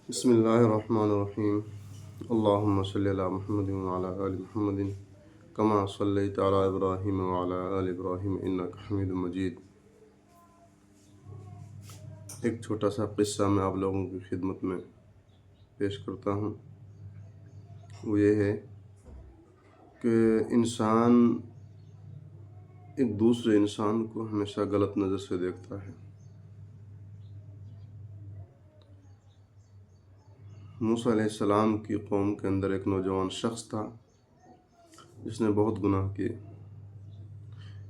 بسم اللہ الرحمن الرحیم اللہم صلی علی محمد وعلی آل محمد کما صلیت علی ابراہیم وعلی آل ابراہیم انک حمید مجید۔ ایک چھوٹا سا قصہ میں آپ لوگوں کی خدمت میں پیش کرتا ہوں۔ وہ یہ ہے کہ انسان ایک دوسرے انسان کو ہمیشہ غلط نظر سے دیکھتا ہے۔ موسیٰ علیہ السلام کی قوم کے اندر ایک نوجوان شخص تھا جس نے بہت گناہ کیے،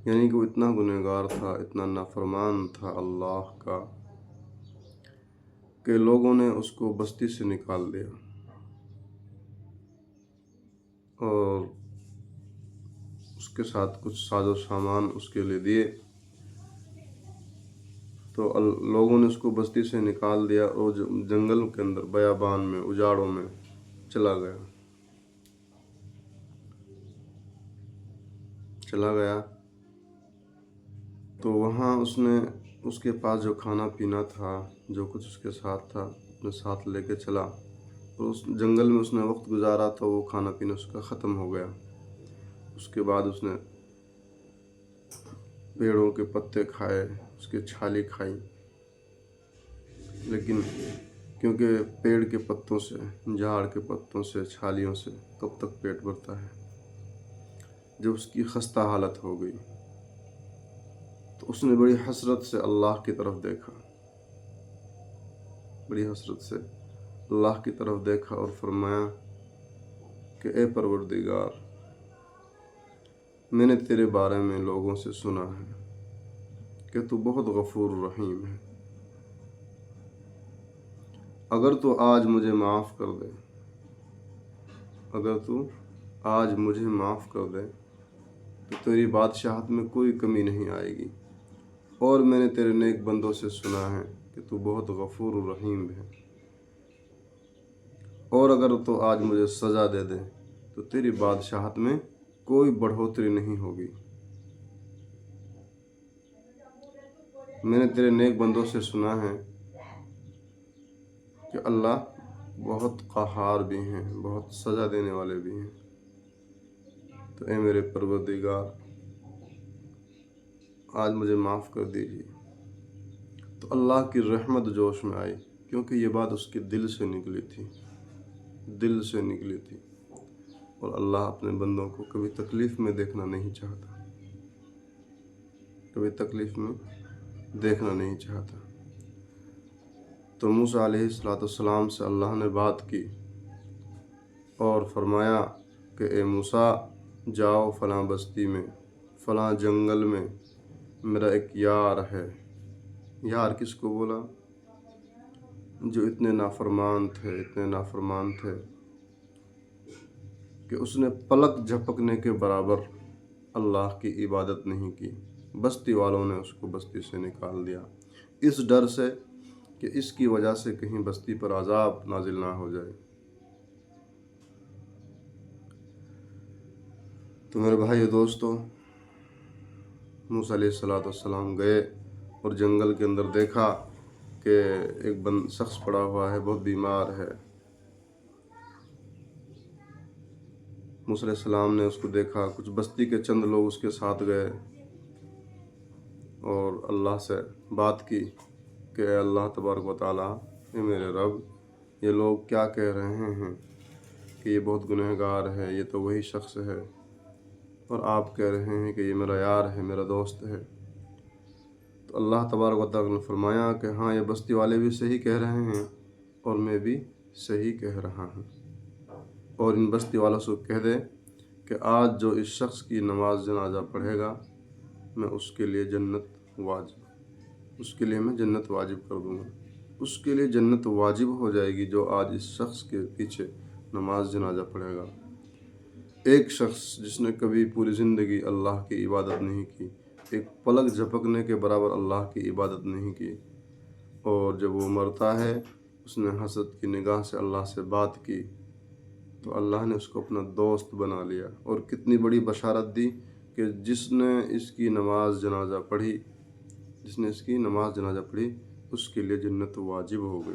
یعنی کہ وہ اتنا گنہگار تھا، اتنا نافرمان تھا اللہ کا کہ لوگوں نے اس کو بستی سے نکال دیا اور اس کے ساتھ کچھ ساز و سامان اس کے لیے دیے، تو لوگوں نے اس کو بستی سے نکال دیا اور جنگل کے اندر بیابان میں اجاڑوں میں چلا گیا تو وہاں اس کے پاس جو کھانا پینا تھا، جو کچھ اس کے ساتھ تھا، اپنے ساتھ لے کے چلا، اور اس جنگل میں اس نے وقت گزارا تو وہ کھانا پینا اس کا ختم ہو گیا۔ اس کے بعد اس نے پیڑوں کے پتے کھائے، اس کی چھالی کھائی، لیکن کیونکہ پیڑ کے پتوں سے، جھاڑ کے پتوں سے، چھالیوں سے کب تک پیٹ بھرتا ہے۔ جب اس کی خستہ حالت ہو گئی تو اس نے بڑی حسرت سے اللہ کی طرف دیکھا، اور فرمایا کہ اے پروردگار، میں نے تیرے بارے میں لوگوں سے سنا ہے کہ تو بہت غفور رحیم ہے۔ اگر تو آج مجھے معاف کر دے تو تیری بادشاہت میں کوئی کمی نہیں آئے گی، اور میں نے تیرے نیک بندوں سے سنا ہے کہ تو بہت غفور رحیم ہے، اور اگر تو آج مجھے سزا دے دے تو تیری بادشاہت میں کوئی بڑھوتری نہیں ہوگی۔ میں نے تیرے نیک بندوں سے سنا ہے کہ اللہ بہت قہار بھی ہیں، بہت سزا دینے والے بھی ہیں، تو اے میرے پروردگار، آج مجھے معاف کر دیجیے۔ تو اللہ کی رحمت جوش میں آئی، کیونکہ یہ بات اس کے دل سے نکلی تھی، اور اللہ اپنے بندوں کو کبھی تکلیف میں دیکھنا نہیں چاہتا۔ تو موسیٰ علیہ السلام سے اللہ نے بات کی اور فرمایا کہ اے موسیٰ، جاؤ فلاں بستی میں، فلاں جنگل میں میرا ایک یار ہے۔ یار کس کو بولا؟ جو اتنے نافرمان تھے کہ اس نے پلک جھپکنے کے برابر اللہ کی عبادت نہیں کی۔ بستی والوں نے اس کو بستی سے نکال دیا، اس ڈر سے کہ اس کی وجہ سے کہیں بستی پر عذاب نازل نہ ہو جائے۔ تو میرے بھائی دوستو، موسیٰ علیہ السلام گئے اور جنگل کے اندر دیکھا کہ ایک شخص پڑا ہوا ہے، بہت بیمار ہے۔ موسیٰ علیہ السلام نے اس کو دیکھا، کچھ بستی کے چند لوگ اس کے ساتھ گئے اور اللہ سے بات کی کہ اے اللہ تبارک و تعالیٰ، اے میرے رب، یہ لوگ کیا کہہ رہے ہیں کہ یہ بہت گنہگار ہے، یہ تو وہی شخص ہے، اور آپ کہہ رہے ہیں کہ یہ میرا یار ہے، میرا دوست ہے۔ تو اللہ تبارک و تعالیٰ نے فرمایا کہ ہاں، یہ بستی والے بھی صحیح کہہ رہے ہیں اور میں بھی صحیح کہہ رہا ہوں، اور ان بستی والوں سے کہہ دے کہ آج جو اس شخص کی نماز جنازہ پڑھے گا، میں اس کے لیے جنت واجب کر دوں گا، اس کے لیے جنت واجب ہو جائے گی جو آج اس شخص کے پیچھے نماز جنازہ پڑھے گا۔ ایک شخص جس نے کبھی پوری زندگی اللہ کی عبادت نہیں کی، ایک پلک جھپکنے کے برابر اللہ کی عبادت نہیں کی، اور جب وہ مرتا ہے، اس نے حسد کی نگاہ سے اللہ سے بات کی، تو اللہ نے اس کو اپنا دوست بنا لیا، اور کتنی بڑی بشارت دی کہ جس نے اس کی نماز جنازہ پڑھی، اس کے لیے جنت واجب ہو گئی۔